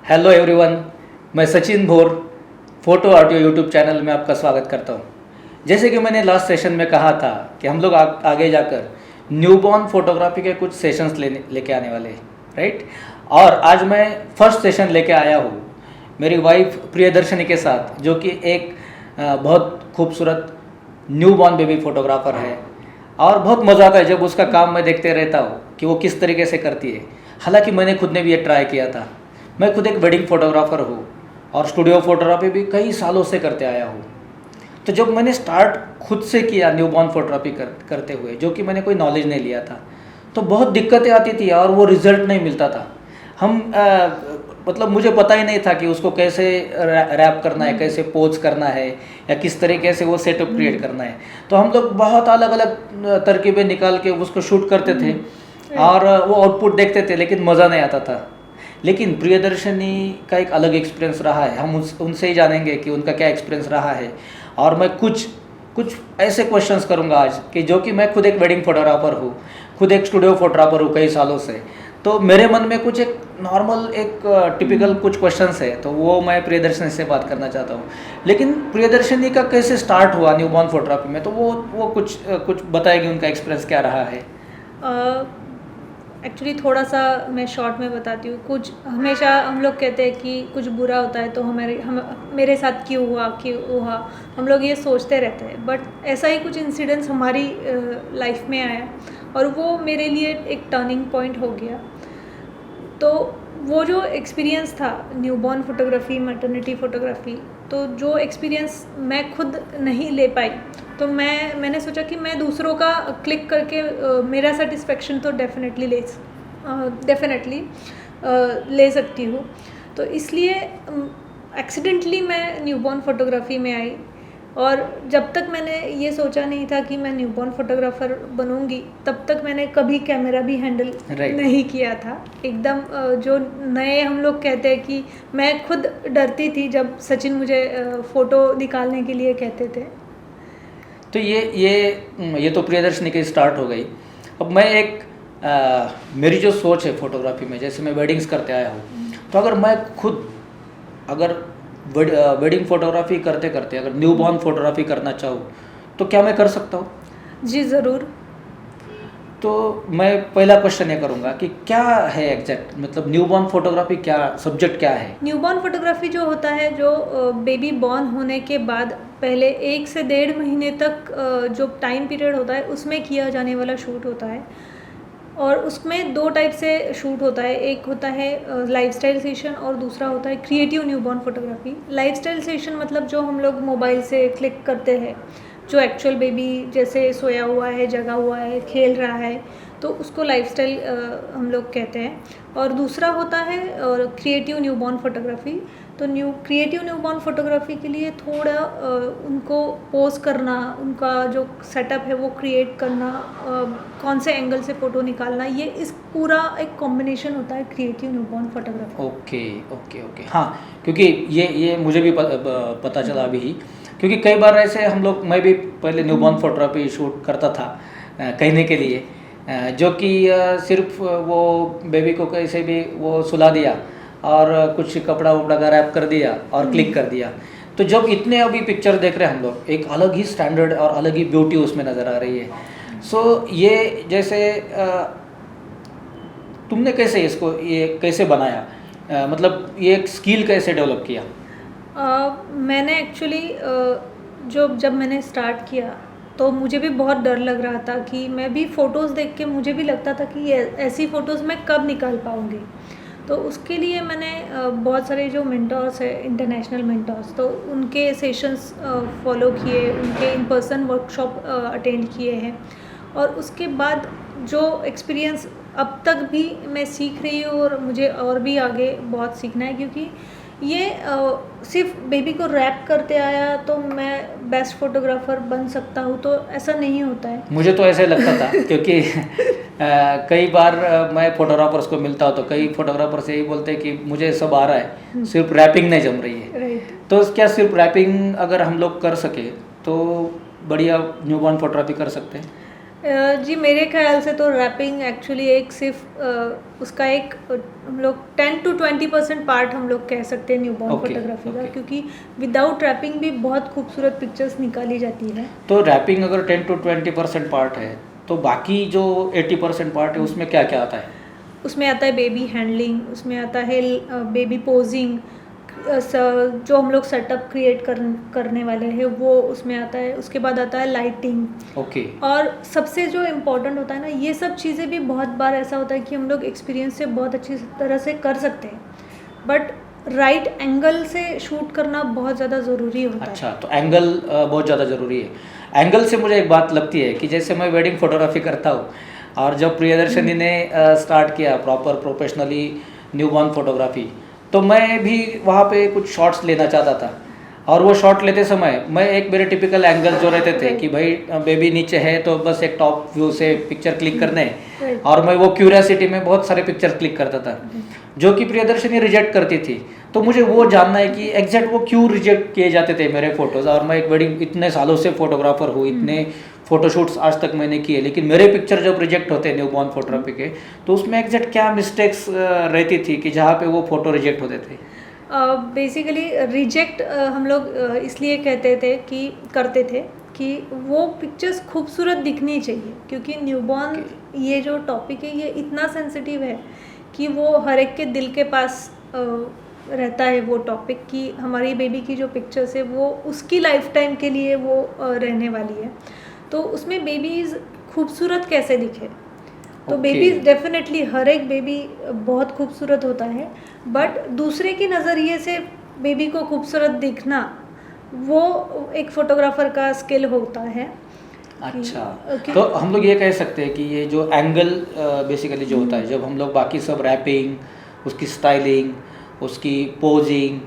Hello everyone, मैं सचिन भोर photo audio YouTube channel में आपका स्वागत करता हूं। जैसे कि मैंने लास्ट सेशन में कहा था कि हम लोग आगे जाकर न्यूबॉर्न फोटोग्राफी के कुछ सेशंस लेके आने वाले हैं, राइट। और आज मैं फर्स्ट सेशन लेके आया हूँ मेरी वाइफ प्रियदर्शनी के साथ, जो कि एक बहुत खूबसूरत न्यूबॉर्न बेबी फोटोग्राफर है। और बहुत मज़ा आता है जब उसका काम मैं देखते रहता हूँ कि वो किस तरीके से करती है। हालांकि मैंने खुद ने भी ये ट्राई किया था। मैं खुद एक वेडिंग फोटोग्राफर हूँ और स्टूडियो फोटोग्राफी भी कई सालों से करते आया हूँ। तो जब मैंने स्टार्ट खुद से किया न्यूबॉर्न फोटोग्राफी करते हुए, जो कि मैंने कोई नॉलेज नहीं लिया था, तो बहुत दिक्कतें आती थी और वो रिज़ल्ट नहीं मिलता था। मतलब मुझे पता ही नहीं था कि उसको कैसे रैप करना है, कैसे पोज करना है, या किस तरीके से वो सेटअप क्रिएट करना है। तो हम लोग बहुत अलग अलग तरकीबें निकाल के उसको शूट करते थे और वो आउटपुट देखते थे, लेकिन मज़ा नहीं आता था। लेकिन प्रियदर्शनी का एक अलग एक्सपीरियंस रहा है। हम उनसे ही जानेंगे कि उनका क्या एक्सपीरियंस रहा है। और मैं कुछ ऐसे क्वेश्चंस करूंगा आज कि जो कि मैं खुद एक वेडिंग फोटोग्राफर हूँ, खुद एक स्टूडियो फोटोग्राफर हूँ कई सालों से। तो मेरे मन में कुछ एक नॉर्मल एक टिपिकल कुछ क्वेश्चंस है, तो वो मैं प्रियदर्शनी से बात करना चाहता हूँ। लेकिन प्रियदर्शनी का कैसे स्टार्ट हुआ न्यूबॉर्न फोटोग्राफी में, तो वो कुछ बताएगी, उनका एक्सपीरियंस क्या रहा है। एक्चुअली थोड़ा सा मैं शॉर्ट में बताती हूँ। कुछ हमेशा हम लोग कहते हैं कि कुछ बुरा होता है तो मेरे साथ क्यों हुआ, हम लोग ये सोचते रहते हैं। बट ऐसा ही कुछ इंसिडेंट्स हमारी लाइफ में आया और वो मेरे लिए एक टर्निंग पॉइंट हो गया। तो वो जो एक्सपीरियंस था न्यूबॉर्न फोटोग्राफी, मैटरनिटी फोटोग्राफी, तो जो एक्सपीरियंस मैं खुद नहीं ले पाई, तो मैंने सोचा कि मैं दूसरों का क्लिक करके मेरा सेटिस्फेक्शन तो डेफिनेटली ले सकती हूँ। तो इसलिए एक्सीडेंटली मैं न्यूबॉर्न फोटोग्राफी में आई। और जब तक मैंने ये सोचा नहीं था कि मैं न्यूबॉर्न फोटोग्राफर बनूंगी, तब तक मैंने कभी कैमरा भी हैंडल नहीं किया था। एकदम जो नए हम लोग कहते हैं कि मैं खुद डरती थी जब सचिन मुझे फ़ोटो निकालने के लिए कहते थे। तो ये तो प्रियदर्शनी की स्टार्ट हो गई। अब मैं मेरी जो सोच है फोटोग्राफी में, जैसे मैं वेडिंग्स करते आया हूँ, तो अगर मैं खुद वेडिंग फोटोग्राफी करते करते अगर न्यूबॉर्न फोटोग्राफी करना चाहूँ, तो क्या मैं कर सकता हूँ? जी ज़रूर। तो मैं पहला क्वेश्चन ये करूँगा कि क्या है एग्जैक्ट, मतलब न्यूबॉर्न फोटोग्राफी क्या सब्जेक्ट क्या है? न्यूबॉर्न फोटोग्राफी जो होता है, जो बेबी बॉर्न होने के बाद पहले 1 से 1.5 महीने तक जो टाइम पीरियड होता है, उसमें किया जाने वाला शूट होता है। और उसमें 2 टाइप से शूट होता है। एक होता है लाइफस्टाइल सेशन और दूसरा होता है creative newborn photography. Lifestyle session मतलब जो हम लोग मोबाइल से क्लिक करते हैं, जो एक्चुअल बेबी जैसे सोया हुआ है, जगा हुआ है, खेल रहा है, तो उसको लाइफस्टाइल हम लोग कहते हैं। और दूसरा होता है क्रिएटिव न्यूबॉर्न फोटोग्राफी। तो क्रिएटिव न्यूबॉर्न फोटोग्राफी के लिए थोड़ा उनको पोज करना, उनका जो सेटअप है वो क्रिएट करना, कौन से एंगल से फ़ोटो निकालना, ये इस पूरा एक कॉम्बिनेशन होता है क्रिएटिव न्यूबॉर्न फोटोग्राफी। ओके। हाँ, क्योंकि ये मुझे भी पता चला अभी ही, क्योंकि कई बार ऐसे मैं भी पहले न्यूबॉर्न फोटोग्राफी शूट करता था कहने के लिए, जो कि सिर्फ वो बेबी को कैसे भी वो सुला दिया और कुछ कपड़ा वपड़ा का रैप कर दिया और क्लिक कर दिया। तो जब इतने अभी पिक्चर देख रहे हैं हम लोग, एक अलग ही स्टैंडर्ड और अलग ही ब्यूटी उसमें नज़र आ रही है। सो ये जैसे तुमने ये कैसे बनाया, मतलब ये एक स्किल कैसे डेवलप किया? मैंने एक्चुअली जब मैंने स्टार्ट किया, तो मुझे भी बहुत डर लग रहा था कि मैं भी फ़ोटोज़ देख के मुझे भी लगता था कि ऐसी फ़ोटोज़ मैं कब निकाल पाऊँगी। तो उसके लिए मैंने बहुत सारे जो मेंटर्स हैं, इंटरनेशनल मेंटर्स, तो उनके सेशंस फॉलो किए, उनके इन पर्सन वर्कशॉप अटेंड किए हैं। और उसके बाद जो एक्सपीरियंस अब तक भी मैं सीख रही हूँ, और मुझे और भी आगे बहुत सीखना है, क्योंकि ये सिर्फ बेबी को रैप करते आया तो मैं बेस्ट फोटोग्राफर बन सकता हूँ, तो ऐसा नहीं होता है। मुझे तो ऐसे लगता था क्योंकि कई बार मैं फोटोग्राफर्स को मिलता हूँ तो कई फोटोग्राफर्स यही बोलते हैं कि मुझे सब आ रहा है, सिर्फ रैपिंग नहीं जम रही है। राइट। तो क्या सिर्फ रैपिंग अगर हम लोग कर सके तो बढ़िया न्यूबॉर्न फोटोग्राफी कर सकते हैं? जी मेरे ख्याल से तो रैपिंग एक्चुअली एक सिर्फ उसका एक हम लोग 10 to 20% पार्ट हम लोग कह सकते हैं न्यूबॉर्न ओके, फोटोग्राफी का, ओके। क्योंकि विदाउट रैपिंग भी बहुत खूबसूरत पिक्चर्स निकाली जाती है। तो रैपिंग अगर 10 to 20% पार्ट है, तो बाकी जो 80% पार्ट है उसमें क्या क्या आता है? उसमें आता है बेबी हैंडलिंग, उसमें आता है बेबी पोजिंग, जो हम लोग सेटअप क्रिएट करने वाले हैं वो उसमें आता है। उसके बाद आता है लाइटिंग। ओके। और सबसे जो इम्पोर्टेंट होता है ना, ये सब चीज़ें भी बहुत बार ऐसा होता है कि हम लोग एक्सपीरियंस से बहुत अच्छी तरह से कर सकते हैं, बट राइट एंगल से शूट करना बहुत ज़्यादा ज़रूरी होता अच्छा, तो एंगल बहुत ज़्यादा ज़रूरी है। एंगल से मुझे एक बात लगती है कि जैसे मैं वेडिंग फोटोग्राफी करता हूँ, और जब प्रियदर्शनी ने स्टार्ट किया प्रॉपर प्रोफेशनली न्यूबॉर्न फोटोग्राफी, तो मैं भी वहाँ पे कुछ शॉट्स लेना चाहता था। और वो शॉट लेते समय मैं एक मेरे टिपिकल एंगल जो रहते थे कि भाई बेबी नीचे है तो बस एक टॉप व्यू से पिक्चर क्लिक करने हैं, Right. और मैं वो क्यूरियोसिटी में बहुत सारे पिक्चर क्लिक करता था, जो कि प्रियदर्शनी रिजेक्ट करती थी। तो मुझे वो जानना है कि एग्जैक्ट वो क्यों रिजेक्ट किए जाते थे मेरे फोटोज़। और मैं एक बड़ी इतने सालों से फोटोग्राफर हूँ, इतने फोटोशूट्स आज तक मैंने किए, लेकिन मेरे पिक्चर जब रिजेक्ट होते हैं न्यूबॉर्न फोटोग्राफी के, तो उसमें एग्जैक्ट क्या मिस्टेक्स रहती थी कि जहाँ पे वो फोटो रिजेक्ट होते थे? बेसिकली रिजेक्ट हम लोग इसलिए कहते थे कि करते थे कि वो पिक्चर्स खूबसूरत दिखनी चाहिए, क्योंकि न्यूबॉर्न ये जो टॉपिक है ये इतना सेंसिटिव है कि वो हर एक के दिल के पास रहता है वो टॉपिक, कि हमारी बेबी की जो पिक्चर्स है वो उसकी लाइफ टाइम के लिए वो रहने वाली है। तो उसमें बेबीज़ खूबसूरत कैसे दिखे, तो Okay. बेबी डेफिनेटली हर एक बेबी बहुत खूबसूरत होता है, बट दूसरे के नज़रिए से बेबी को खूबसूरत दिखना वो एक फोटोग्राफर का स्किल होता है। अच्छा, कि- तो हम लोग ये कह सकते हैं कि ये जो एंगल बेसिकली जो होता है, जब हम लोग बाकी सब रैपिंग, उसकी स्टाइलिंग, उसकी पोजिंग,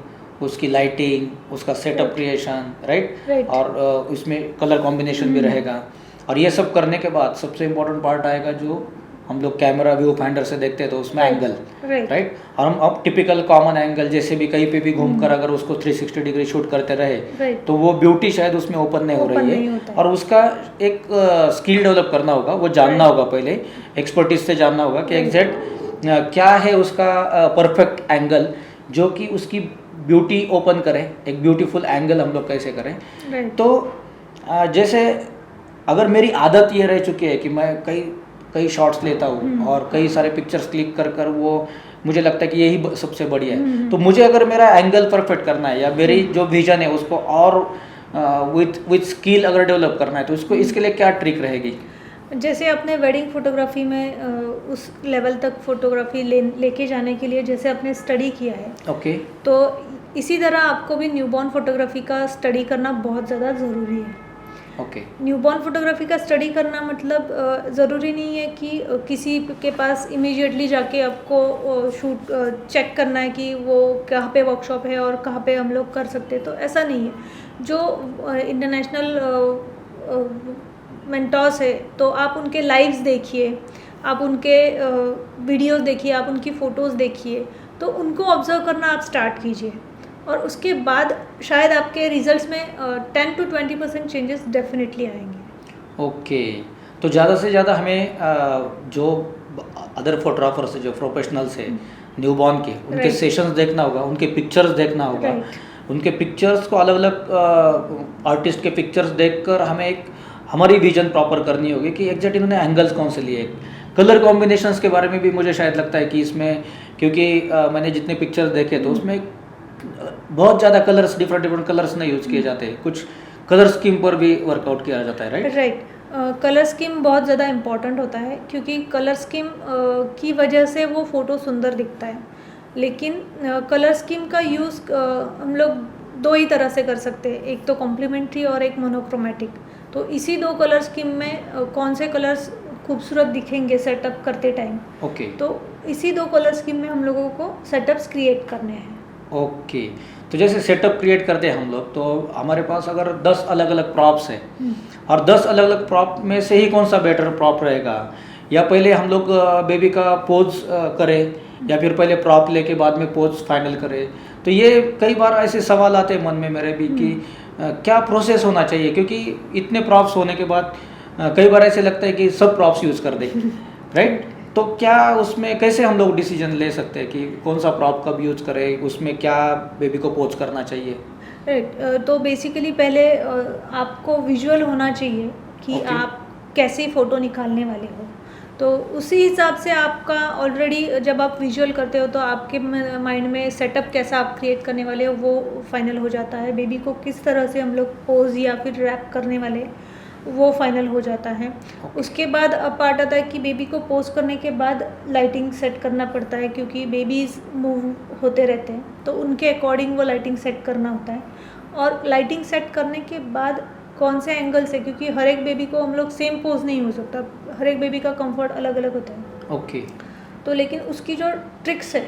उसकी लाइटिंग, उसका सेटअप क्रिएशन, राइट, Right. और उसमें कलर कॉम्बिनेशन भी रहेगा, और ये सब करने के बाद सबसे इम्पोर्टेंट पार्ट आएगा जो हम लोग कैमरा व्यू फाइंडर से देखते हैं, तो उसमें एंगल, Right. राइट। और हम अब टिपिकल कॉमन एंगल जैसे भी कहीं पे भी घूमकर अगर उसको 360 डिग्री शूट करते रहे, Right. तो वो ब्यूटी शायद उसमें ओपन नहीं हो Open रही नहीं है, होता है। और उसका एक स्किल डेवलप करना होगा, वो जानना होगा पहले, एक्सपर्टीज से जानना होगा कि एग्जैक्ट क्या है उसका परफेक्ट एंगल जो कि उसकी ब्यूटी ओपन करे, एक ब्यूटीफुल एंगल हम लोग कैसे करें। Right. तो जैसे अगर मेरी आदत ये रह चुकी है कि मैं कई शॉट्स लेता हूँ और कई सारे पिक्चर्स क्लिक कर कर वो मुझे लगता है कि यही सबसे बढ़िया है, तो मुझे अगर मेरा एंगल परफेक्ट करना है या मेरी जो विजन है उसको और विथ स्किल अगर डेवलप करना है, तो उसको इसके लिए क्या ट्रिक रहेगी? जैसे अपने वेडिंग फोटोग्राफी में उस लेवल तक फोटोग्राफी लेके जाने के लिए जैसे आपने स्टडी किया है, ओके। तो इसी तरह आपको भी न्यूबॉर्न फोटोग्राफी का स्टडी करना बहुत ज़्यादा ज़रूरी है। ओके। न्यूबॉर्न फोटोग्राफी का स्टडी करना मतलब ज़रूरी नहीं है कि किसी के पास इमीडिएटली जाके आपको शूट चेक करना है कि वो कहाँ पे वर्कशॉप है और कहाँ पे हम लोग कर सकते हैं, तो ऐसा नहीं है। जो इंटरनेशनल मेंटर्स है, तो आप उनके लाइव्स देखिए, आप उनके वीडियोस देखिए, आप उनकी फ़ोटोज़ देखिए, तो उनको ऑब्ज़र्व करना आप स्टार्ट कीजिए, और उसके बाद शायद आपके रिजल्ट्स में 10 to 20% चेंजेस डेफिनेटली आएंगे। ओके, तो ज़्यादा से ज़्यादा हमें जो अदर फोटोग्राफर्स जो प्रोफेशनल्स है न्यूबॉर्न के, उनके Right. सेशंस देखना होगा, उनके पिक्चर्स देखना होगा, Right. उनके पिक्चर्स को अलग अलग आर्टिस्ट के पिक्चर्स देखकर हमें हमारी विजन प्रॉपर करनी होगी कि एग्जैक्ट इन्होंने एंगल्स कौन से लिए। कलर कॉम्बिनेशंस के बारे में भी मुझे शायद लगता है कि इसमें, क्योंकि मैंने जितने पिक्चर्स देखे तो उसमें बहुत ज़्यादा कलर्स, डिफरेंट कलर्स नहीं यूज़ किए जाते, कुछ कलर स्कीम पर भी वर्कआउट किया जाता है, राइट? राइट। कलर स्कीम बहुत ज़्यादा इम्पॉर्टेंट होता है, क्योंकि कलर स्कीम की वजह से वो फ़ोटो सुंदर दिखता है। लेकिन कलर स्कीम का यूज़ हम लोग दो ही तरह से कर सकते हैं, एक तो कॉम्प्लीमेंट्री और एक मोनोक्रोमेटिक। तो इसी दो कलर स्कीम में कौन से कलर्स खूबसूरत दिखेंगे सेटअप करते टाइम, ओके। तो इसी दो कलर स्कीम में हम लोगों को सेटअप्स क्रिएट करने हैं। ओके, तो जैसे सेटअप क्रिएट करते हैं हम लोग, तो हमारे पास अगर 10 अलग अलग प्रॉप्स हैं, और 10 अलग अलग प्रॉप में से ही कौन सा बेटर प्रॉप रहेगा, या पहले हम लोग बेबी का पोज करें, या फिर पहले प्रॉप लेके बाद में पोज फाइनल करें? तो ये कई बार ऐसे सवाल आते हैं मन में मेरे भी कि क्या प्रोसेस होना चाहिए, क्योंकि इतने प्रॉप्स होने के बाद कई बार ऐसे लगता है कि सब प्रॉप्स यूज़ कर दे, राइट? तो क्या उसमें कैसे हम लोग डिसीजन ले सकते हैं कि कौन सा प्रॉप कब यूज़ करें, उसमें क्या बेबी को पोज करना चाहिए? राइट, तो बेसिकली पहले आपको विजुअल होना चाहिए कि Okay. आप कैसी फ़ोटो निकालने वाले हो। तो उसी हिसाब से आपका ऑलरेडी जब आप विजुअल करते हो तो आपके माइंड में सेटअप कैसा आप क्रिएट करने वाले हो वो फाइनल हो जाता है। बेबी को किस तरह से हम लोग पोज या फिर रैप करने वाले वो फाइनल हो जाता है। उसके बाद अब पार्ट आता है कि बेबी को पोज करने के बाद लाइटिंग सेट करना पड़ता है, क्योंकि बेबीज़ मूव होते रहते हैं तो उनके अकॉर्डिंग वो लाइटिंग सेट करना होता है। और लाइटिंग सेट करने के बाद कौन से एंगल से, क्योंकि हर एक बेबी को हम लोग सेम पोज नहीं हो सकता, हर एक बेबी का कंफर्ट अलग अलग होता है। ओके। तो लेकिन उसकी जो ट्रिक्स है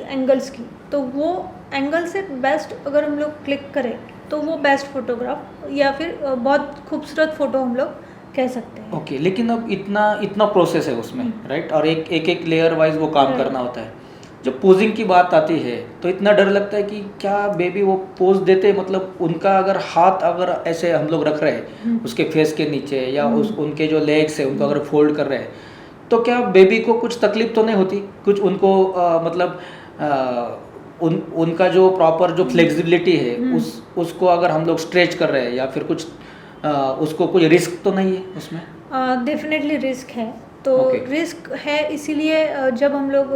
एंगल्स की, तो वो एंगल से बेस्ट अगर हम लोग क्लिक करें तो वो बेस्ट फोटोग्राफ या फिर बहुत खूबसूरत फ़ोटो हम लोग कह सकते हैं। ओके, लेकिन अब इतना इतना प्रोसेस है उसमें, राइट? और एक एक लेयर वाइज वो काम Right. करना होता है। जब पोजिंग की बात आती है तो इतना डर लगता है कि क्या बेबी वो पोज देते, मतलब उनका अगर हाथ अगर ऐसे हम लोग रख रहे हैं उसके फेस के नीचे या उस उनके जो लेग्स है उनको अगर फोल्ड कर रहे हैं तो क्या बेबी को कुछ तकलीफ तो नहीं होती? कुछ उनको मतलब उनका जो प्रॉपर जो फ्लेक्सिबिलिटी है उसको अगर हम लोग स्ट्रेच कर रहे हैं या फिर कुछ उसको कोई रिस्क तो नहीं है उसमें? डेफिनेटली रिस्क है। तो Okay. रिस्क है इसीलिए जब हम लोग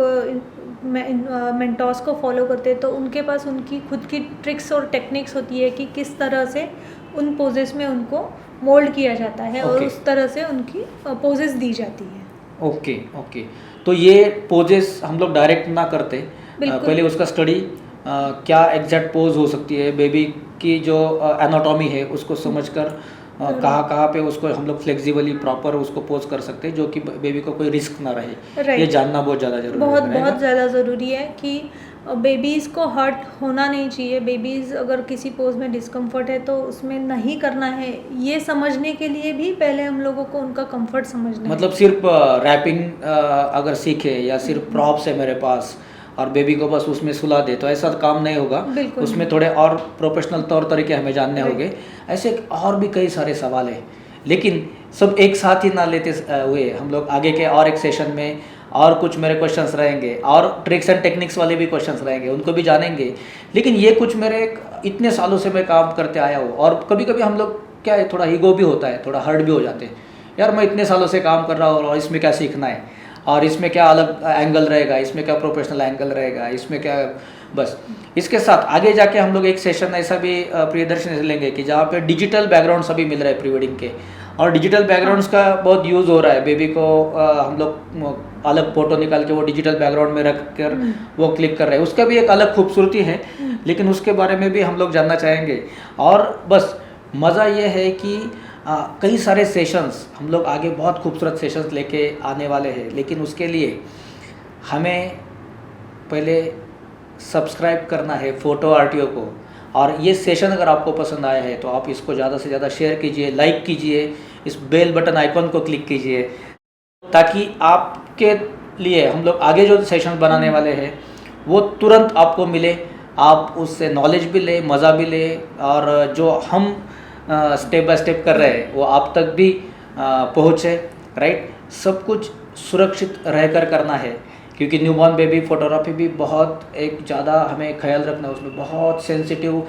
मेंटोर्स को फॉलो करते हैं तो उनके पास उनकी खुद की ट्रिक्स और टेक्निक्स होती है कि किस तरह से उन पोजेस में उनको मोल्ड किया जाता है और Okay. उस तरह से उनकी पोजेस दी जाती है। ओके ओके, तो ये पोजेस हम लोग डायरेक्ट ना करते, बिल्कुल। पहले उसका स्टडी क्या एग्जैक्ट पोज हो सकती है, बेबी की जो एनाटॉमी है उसको समझकर कहाँ कहाँ पे उसको हम लोग फ्लेक्सिबली प्रॉपर उसको पोज कर सकते हैं जो कि बेबी को कोई रिस्क ना रहे। Right. ये जानना बहुत ज़्यादा जरूरी बहुत है, बहुत ज़्यादा ज़रूरी है कि बेबीज़ को हर्ट होना नहीं चाहिए। बेबीज़ अगर किसी पोज में डिस्कम्फर्ट है तो उसमें नहीं करना है, ये समझने के लिए भी पहले हम लोगों को उनका कंफर्ट समझना मतलब सिर्फ रैपिंग अगर सीखे या सिर्फ प्रॉप्स है मेरे पास और बेबी को बस उसमें सुला दे तो ऐसा काम नहीं होगा। बिल्कुल उसमें थोड़े और प्रोफेशनल तौर तरीके हमें जानने होंगे। ऐसे और भी कई सारे सवाल हैं, लेकिन सब एक साथ ही ना लेते हुए हम लोग आगे के और एक सेशन में और कुछ मेरे क्वेश्चंस रहेंगे और ट्रिक्स एंड टेक्निक्स वाले भी क्वेश्चंस रहेंगे, उनको भी जानेंगे। लेकिन ये कुछ मेरे इतने सालों से मैं काम करते आया हूँ और कभी कभी हम लोग क्या है, थोड़ा ईगो भी होता है, थोड़ा हर्ट भी हो जाते हैं, यार मैं इतने सालों से काम कर रहा हूँ और इसमें क्या सीखना है और इसमें क्या अलग एंगल रहेगा, इसमें क्या प्रोफेशनल एंगल रहेगा, इसमें क्या। बस इसके साथ आगे जाके हम लोग एक सेशन ऐसा भी प्रियदर्शनी से लेंगे कि जहाँ पे डिजिटल बैकग्राउंड सभी मिल रहे हैं प्री वेडिंग के, और डिजिटल बैकग्राउंड्स का बहुत यूज़ हो रहा है। बेबी को हम लोग अलग फ़ोटो निकाल के वो डिजिटल बैकग्राउंड में रख कर वो क्लिक कर रहे हैं, उसका भी एक अलग खूबसूरती है, लेकिन उसके बारे में भी हम लोग जानना चाहेंगे। और बस मज़ा ये है कि कई सारे सेशंस हम लोग आगे बहुत खूबसूरत सेशंस लेके आने वाले हैं, लेकिन उसके लिए हमें पहले सब्सक्राइब करना है फोटो आरटीओ को। और ये सेशन अगर आपको पसंद आया है तो आप इसको ज़्यादा से ज़्यादा शेयर कीजिए, लाइक कीजिए, इस बेल बटन आइकॉन को क्लिक कीजिए, ताकि आपके लिए हम लोग आगे जो सेशन बनाने वाले हैं वो तुरंत आपको मिले, आप उससे नॉलेज भी ले, मज़ा भी ले, और जो हम स्टेप बाय स्टेप कर रहे हैं वो आप तक भी पहुँचे, राइट? सब कुछ सुरक्षित रहकर करना है, क्योंकि न्यूबॉर्न बेबी फोटोग्राफी भी बहुत एक ज़्यादा हमें ख्याल रखना है, उसमें बहुत सेंसिटिव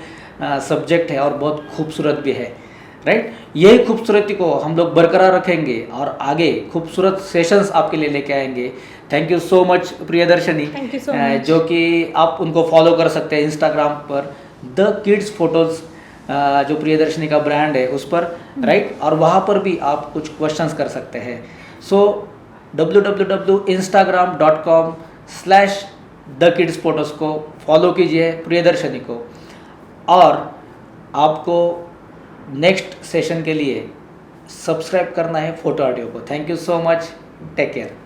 सब्जेक्ट है और बहुत खूबसूरत भी है, राइट? यही खूबसूरती को हम लोग बरकरार रखेंगे और आगे खूबसूरत सेशंस आपके लिए लेके आएंगे। Thank you so much Priyadarshini, Thank you so much. जो कि आप उनको फॉलो कर सकते हैं इंस्टाग्राम पर द किड्स फोटोज़, जो प्रियदर्शनी का ब्रांड है उस पर, राइट? और वहाँ पर भी आप कुछ क्वेश्चंस कर सकते हैं। सो www.instagram.com/thekidsphotos को फॉलो कीजिए प्रियदर्शनी को, और आपको नेक्स्ट सेशन के लिए सब्सक्राइब करना है फोटो ऑडियो को। Thank you so much, take care.